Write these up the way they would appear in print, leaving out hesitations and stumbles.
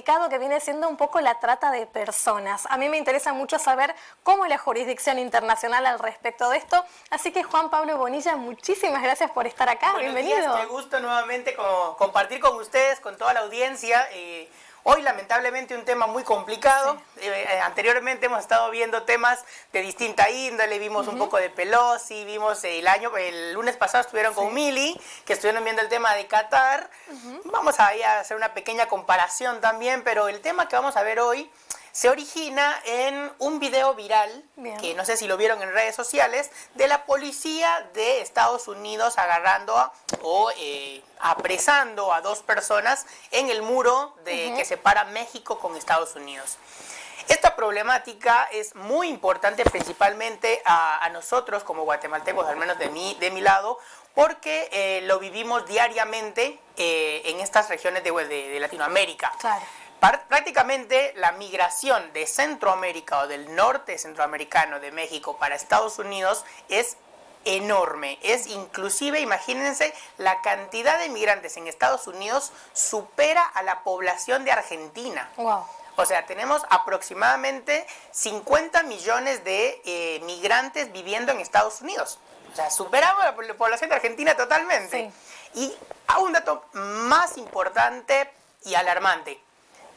que viene siendo un poco la trata de personas. A mí me interesa mucho saber cómo es la jurisdicción internacional al respecto de esto. Así que Juan Pablo Bonilla, muchísimas gracias por estar acá. Buenos Bienvenido. días, qué gusto nuevamente compartir con ustedes, con toda la audiencia. Hoy lamentablemente un tema muy complicado. Sí. Anteriormente hemos estado viendo temas de distinta índole, vimos un poco de Pelosi, vimos el lunes pasado estuvieron con Mili, que estuvieron viendo el tema de Qatar. Vamos a hacer una pequeña comparación también, pero el tema que vamos a ver hoy se origina en un video viral, que no sé si lo vieron en redes sociales, de la policía de Estados Unidos agarrando o apresando a dos personas en el muro que separa México con Estados Unidos. Esta problemática es muy importante principalmente a nosotros como guatemaltecos, al menos de mi lado, porque lo vivimos diariamente en estas regiones de Latinoamérica. Claro. Prácticamente la migración de Centroamérica o del norte centroamericano de México para Estados Unidos es enorme. Es inclusive, imagínense, la cantidad de migrantes en Estados Unidos supera a la población de Argentina. Wow. O sea, tenemos aproximadamente 50 millones de migrantes viviendo en Estados Unidos. O sea, superamos a la población de Argentina totalmente. Sí. Y a un dato más importante y alarmante.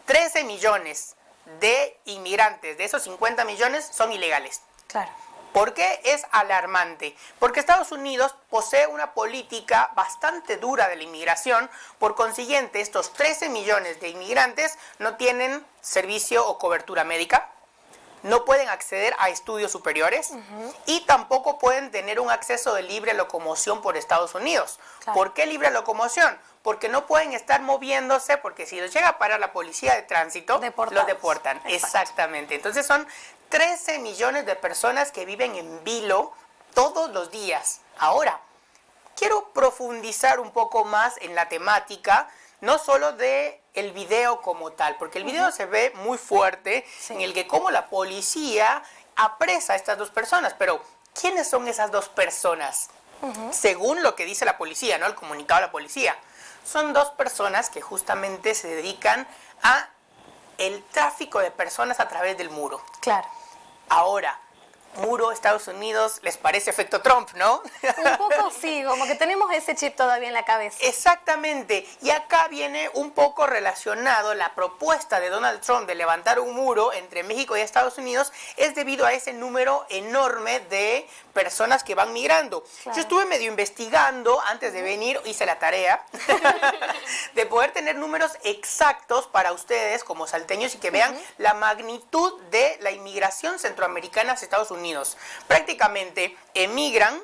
13 millones de inmigrantes de esos 50 millones son ilegales. Claro. ¿Por qué es alarmante? Porque Estados Unidos posee una política bastante dura de la inmigración, por consiguiente estos 13 millones de inmigrantes no tienen servicio o cobertura médica, no pueden acceder a estudios superiores y tampoco pueden tener un acceso de libre locomoción por Estados Unidos. Claro. ¿Por qué libre locomoción? Porque no pueden estar moviéndose, porque si los llega a parar la policía de tránsito, los deportan. Exacto. Exactamente. Entonces son 13 millones de personas que viven en vilo todos los días. Ahora, quiero profundizar un poco más en la temática, no solo de el video como tal, porque el video se ve muy fuerte, en el que como la policía apresa a estas dos personas, pero ¿quiénes son esas dos personas? Según lo que dice la policía, ¿no? El comunicado de la policía. Son dos personas que justamente se dedican a el tráfico de personas a través del muro. Claro. Ahora, muro, Estados Unidos, les parece efecto Trump, ¿no? Un poco sí, como que tenemos ese chip todavía en la cabeza. Exactamente, y acá viene un poco relacionado la propuesta de Donald Trump de levantar un muro entre México y Estados Unidos, es debido a ese número enorme de personas que van migrando. Claro. Yo estuve medio investigando antes de venir, hice la tarea de poder tener números exactos para ustedes como salteños y que vean la magnitud de la inmigración centroamericana hacia Estados Unidos. Prácticamente emigran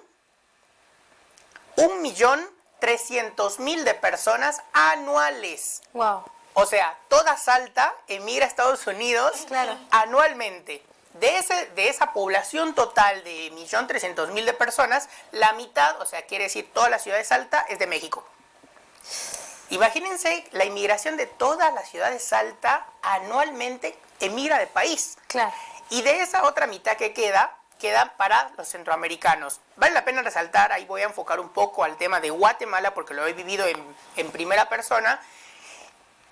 1.300.000 de personas anuales. Wow. O sea, toda Salta emigra a Estados Unidos anualmente. De esa población total de 1.300.000 de personas, la mitad, o sea, quiere decir toda la ciudad de Salta, es de México. Imagínense la inmigración de toda la ciudad de Salta anualmente emigra del país. Claro. Y de esa otra mitad que queda para los centroamericanos. Vale la pena resaltar, ahí voy a enfocar un poco al tema de Guatemala porque lo he vivido en primera persona.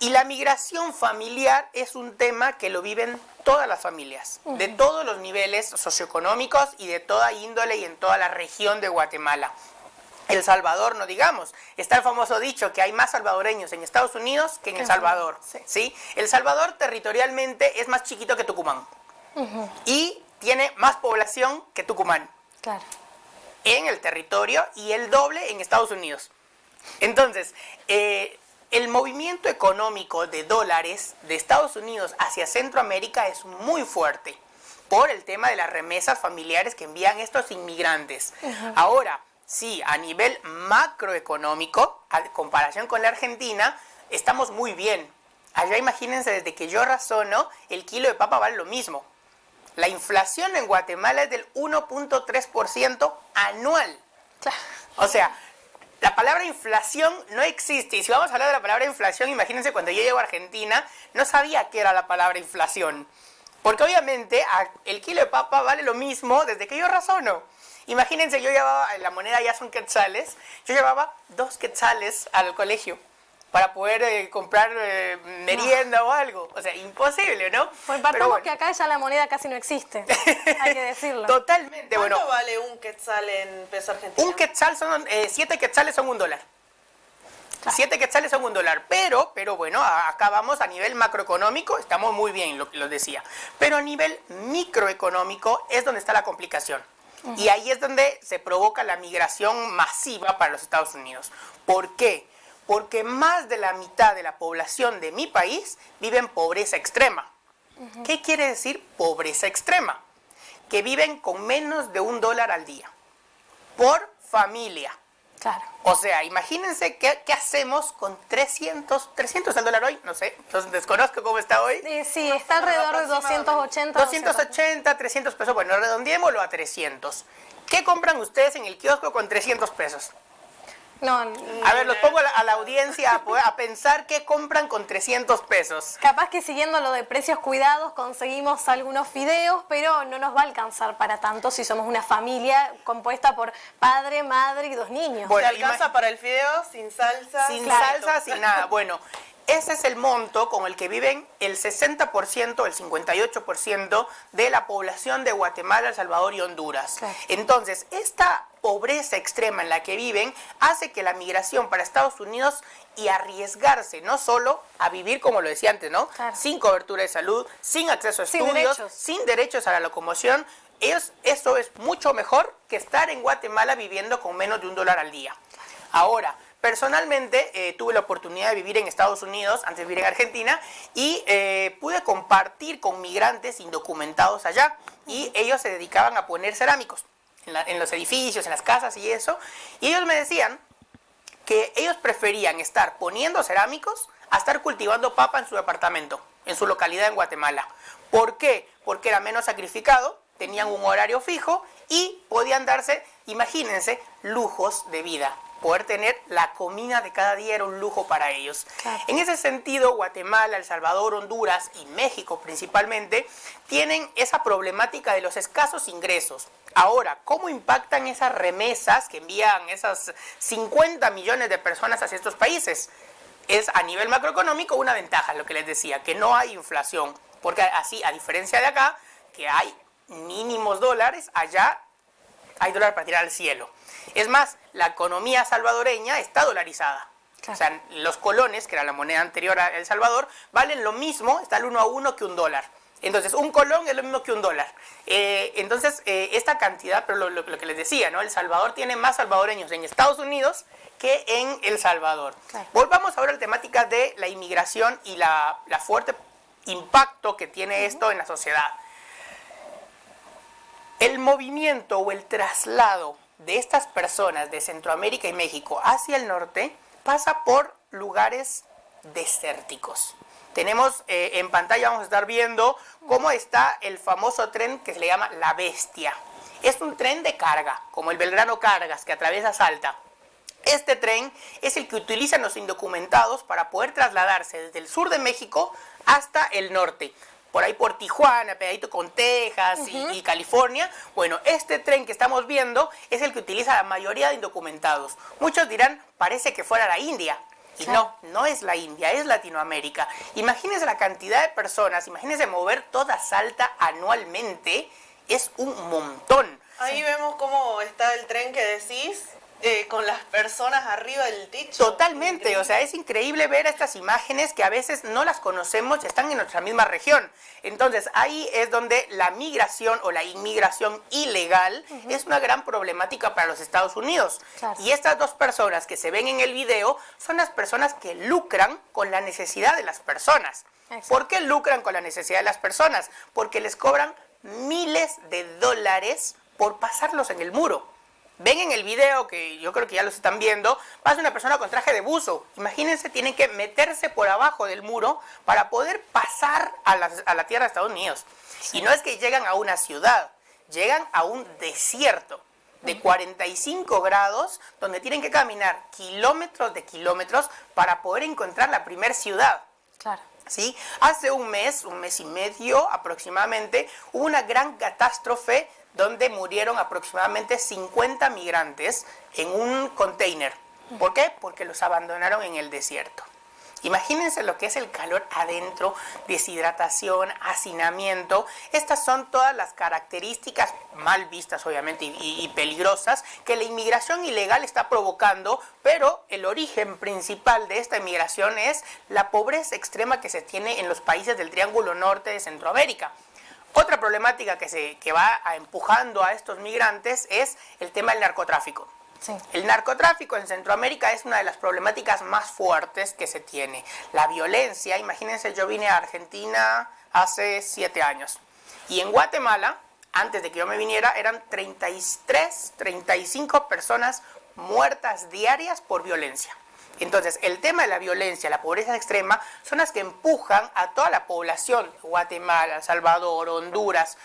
Y la migración familiar es un tema que lo viven todas las familias, de todos los niveles socioeconómicos y de toda índole y en toda la región de Guatemala. El Salvador, no digamos, está el famoso dicho que hay más salvadoreños en Estados Unidos que en El Salvador. ¿Sí? El Salvador territorialmente es más chiquito que Tucumán. Y tiene más población que Tucumán. Claro. En el territorio y el doble en Estados Unidos. Entonces, el movimiento económico de dólares de Estados Unidos hacia Centroamérica es muy fuerte por el tema de las remesas familiares que envían estos inmigrantes. Ahora, sí, a nivel macroeconómico, a comparación con la Argentina, estamos muy bien. Allá imagínense, desde que yo razono, el kilo de papa vale lo mismo. La inflación en Guatemala es del 1.3% anual. Claro. O sea, la palabra inflación no existe. Y si vamos a hablar de la palabra inflación, imagínense cuando yo llego a Argentina, no sabía qué era la palabra inflación. Porque obviamente el kilo de papa vale lo mismo desde que yo razono. Imagínense, yo llevaba, la moneda ya son quetzales, yo llevaba 2 quetzales al colegio. para poder comprar merienda o algo. O sea, imposible, ¿no? Pues partamos que acá ya la moneda casi no existe, hay que decirlo. Totalmente. ¿Cuánto vale un quetzal en peso argentino? Un quetzal son, 7 quetzales son $1. 7 quetzales son $1, pero bueno, acá vamos a nivel macroeconómico, estamos muy bien, lo decía. Pero a nivel microeconómico es donde está la complicación. Y ahí es donde se provoca la migración masiva para los Estados Unidos. ¿Por qué? Porque más de la mitad de la población de mi país vive en pobreza extrema. ¿Qué quiere decir pobreza extrema? Que viven con menos de $1 al día por familia. Claro. O sea, imagínense qué hacemos con 300 al dólar hoy, no sé, desconozco cómo está hoy. Sí, está alrededor de 280. 280, 300 pesos, bueno, redondeémoslo a 300. ¿Qué compran ustedes en el kiosco con 300 pesos? No, a ver, los pongo a la audiencia a pensar qué compran con 300 pesos. Capaz que siguiendo lo de precios cuidados conseguimos algunos fideos, pero no nos va a alcanzar para tanto si somos una familia compuesta por padre, madre y 2 niños. Bueno, ¿te alcanza para el fideo sin salsa? Sin salsa, sin nada. Bueno, ese es el monto con el que viven el 60%, el 58% de la población de Guatemala, El Salvador y Honduras. Claro. Entonces, esta pobreza extrema en la que viven hace que la migración para Estados Unidos y arriesgarse no solo a vivir, como lo decía antes, ¿no? Claro. Sin cobertura de salud, sin acceso a estudios, sin derechos a la locomoción. Eso es mucho mejor que estar en Guatemala viviendo con menos de $1 al día. Ahora, personalmente tuve la oportunidad de vivir en Estados Unidos, antes de vivir en Argentina, y pude compartir con migrantes indocumentados allá, y ellos se dedicaban a poner cerámicos en los edificios, en las casas y eso, y ellos me decían que ellos preferían estar poniendo cerámicos a estar cultivando papa en su departamento, en su localidad en Guatemala. ¿Por qué? Porque era menos sacrificado, tenían un horario fijo y podían darse, imagínense, lujos de vida. Poder tener la comida de cada día era un lujo para ellos. Claro. En ese sentido, Guatemala, El Salvador, Honduras y México principalmente tienen esa problemática de los escasos ingresos. Ahora, ¿cómo impactan esas remesas que envían esas 50 millones de personas hacia estos países? Es a nivel macroeconómico una ventaja, lo que les decía, que no hay inflación, porque así, a diferencia de acá, que hay mínimos dólares, allá hay dólar para tirar al cielo. Es más, la economía salvadoreña está dolarizada. Claro. O sea, los colones, que era la moneda anterior a El Salvador, valen lo mismo, está al 1 a 1 que $1. Entonces, un colón es lo mismo que $1. Esta cantidad, pero lo que les decía, ¿no? El Salvador tiene más salvadoreños en Estados Unidos que en El Salvador. Claro. Volvamos ahora a la temática de la inmigración y la fuerte impacto que tiene esto en la sociedad. El movimiento o el traslado de estas personas de Centroamérica y México hacia el norte pasa por lugares desérticos. Tenemos en pantalla, vamos a estar viendo cómo está el famoso tren que se le llama La Bestia. Es un tren de carga, como el Belgrano Cargas, que atraviesa Salta. Este tren es el que utilizan los indocumentados para poder trasladarse desde el sur de México hasta el norte. Por ahí por Tijuana, pegadito con Texas y California. Bueno, este tren que estamos viendo es el que utiliza la mayoría de indocumentados. Muchos dirán, parece que fuera la India. Y no es la India, es Latinoamérica. Imagínense la cantidad de personas, imagínense mover toda Salta anualmente, es un montón. Ahí vemos cómo está el tren que decís. Con las personas arriba del techo. Totalmente, increíble. O sea, es increíble ver estas imágenes que a veces no las conocemos, están en nuestra misma región. Entonces, ahí es donde la migración o la inmigración ilegal es una gran problemática para los Estados Unidos. Claro. Y estas dos personas que se ven en el video son las personas que lucran con la necesidad de las personas. Exacto. ¿Por qué lucran con la necesidad de las personas? Porque les cobran miles de dólares por pasarlos en el muro. Ven en el video, que yo creo que ya los están viendo, pasa una persona con traje de buzo. Imagínense, tienen que meterse por abajo del muro para poder pasar a la tierra de Estados Unidos. Sí. Y no es que llegan a una ciudad, llegan a un desierto de 45 grados, donde tienen que caminar kilómetros de kilómetros para poder encontrar la primer ciudad. Claro. ¿Sí? Hace un mes y medio aproximadamente, hubo una gran catástrofe donde murieron aproximadamente 50 migrantes en un container. ¿Por qué? Porque los abandonaron en el desierto. Imagínense lo que es el calor adentro, deshidratación, hacinamiento. Estas son todas las características mal vistas, obviamente, y peligrosas que la inmigración ilegal está provocando, pero el origen principal de esta inmigración es la pobreza extrema que se tiene en los países del Triángulo Norte de Centroamérica. Otra problemática que va empujando a estos migrantes es el tema del narcotráfico. Sí. El narcotráfico en Centroamérica es una de las problemáticas más fuertes que se tiene. La violencia, imagínense, yo vine a Argentina hace 7 años y en Guatemala, antes de que yo me viniera, eran 33, 35 personas muertas diarias por violencia. Entonces, el tema de la violencia, la pobreza extrema, son las que empujan a toda la población, Guatemala, El Salvador, Honduras,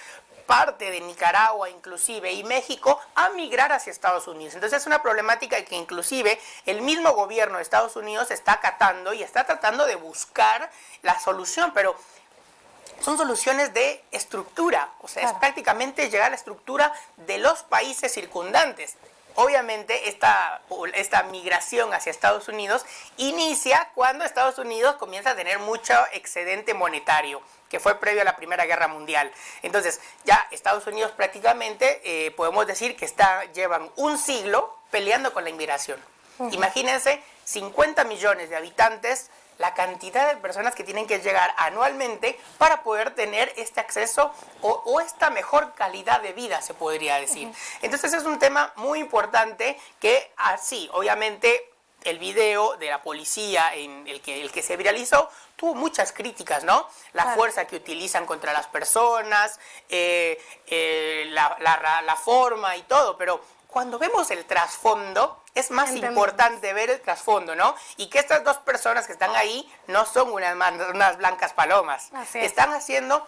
parte de Nicaragua inclusive y México, a migrar hacia Estados Unidos. Entonces es una problemática que inclusive el mismo gobierno de Estados Unidos está acatando y está tratando de buscar la solución, pero son soluciones de estructura, o sea, claro, es prácticamente llegar a la estructura de los países circundantes. Obviamente esta migración hacia Estados Unidos inicia cuando Estados Unidos comienza a tener mucho excedente monetario, que fue previo a la Primera Guerra Mundial. Entonces ya Estados Unidos prácticamente podemos decir que llevan un siglo peleando con la inmigración. Imagínense 50 millones de habitantes, la cantidad de personas que tienen que llegar anualmente para poder tener este acceso o esta mejor calidad de vida, se podría decir. Entonces es un tema muy importante que así, obviamente, el video de la policía, el que se viralizó, tuvo muchas críticas, ¿no? La claro, fuerza que utilizan contra las personas, la forma y todo, pero cuando vemos el trasfondo, es más importante ver el trasfondo, ¿no? Y que estas dos personas que están ahí no son unas blancas palomas. Están haciendo,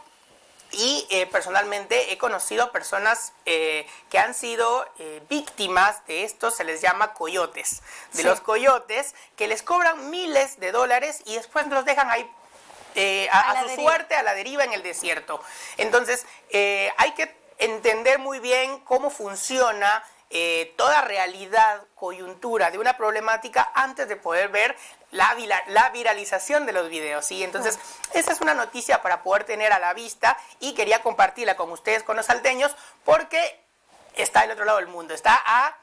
y personalmente he conocido personas que han sido víctimas de esto, se les llama coyotes. De los coyotes que les cobran miles de dólares y después los dejan ahí a su suerte, a la deriva en el desierto. Entonces, hay que entender muy bien cómo funciona toda realidad, coyuntura de una problemática antes de poder ver la viralización de los videos, ¿sí? Entonces, esa es una noticia para poder tener a la vista y quería compartirla con ustedes, con los salteños, porque está del otro lado del mundo, está a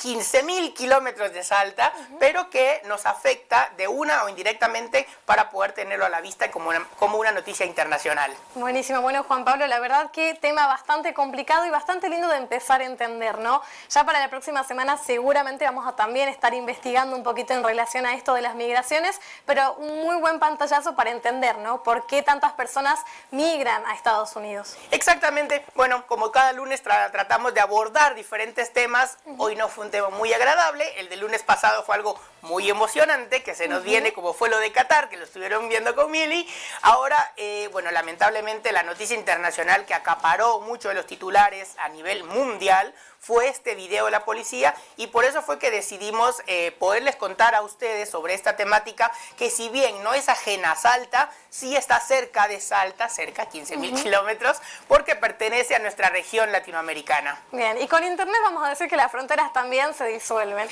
15.000 kilómetros de Salta, pero que nos afecta de una o indirectamente para poder tenerlo a la vista como una noticia internacional. Buenísimo. Bueno, Juan Pablo, la verdad que tema bastante complicado y bastante lindo de empezar a entender, ¿no? Ya para la próxima semana seguramente vamos a también estar investigando un poquito en relación a esto de las migraciones, pero un muy buen pantallazo para entender, ¿no? ¿Por qué tantas personas migran a Estados Unidos? Exactamente. Bueno, como cada lunes tratamos de abordar diferentes temas, hoy no fue un tema muy agradable, el del lunes pasado fue algo muy emocionante, que se nos viene como fue lo de Qatar, que lo estuvieron viendo con Mili. Ahora, bueno, lamentablemente la noticia internacional que acaparó muchos de los titulares a nivel mundial fue este video de la policía, y por eso fue que decidimos poderles contar a ustedes sobre esta temática, que si bien no es ajena a Salta, sí está cerca de Salta, cerca, 15.000 kilómetros, porque pertenece a nuestra región latinoamericana. Bien, y con internet vamos a decir que las fronteras también se disuelven.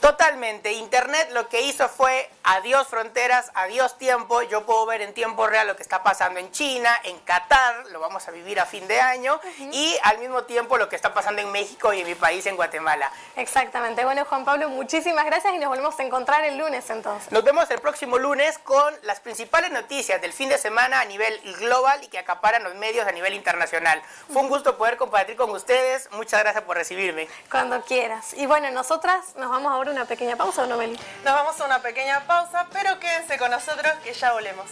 Totalmente. Internet lo que hizo fue adiós fronteras, adiós tiempo. Yo puedo ver en tiempo real lo que está pasando en China, en Qatar, lo vamos a vivir a fin de año, y al mismo tiempo lo que está pasando en México y en mi país, en Guatemala. Exactamente. Bueno, Juan Pablo, muchísimas gracias y nos volvemos a encontrar el lunes entonces. Nos vemos el próximo lunes con las principales noticias del fin de semana a nivel global y que acaparan los medios a nivel internacional. Fue un gusto poder compartir con ustedes. Muchas gracias por recibirme. Cuando quieras. Y bueno, nosotras nos vamos ahora a una pequeña pausa, ¿o no, Meli? Nos vamos a una pequeña pausa, pero quédense con nosotros que ya volvemos.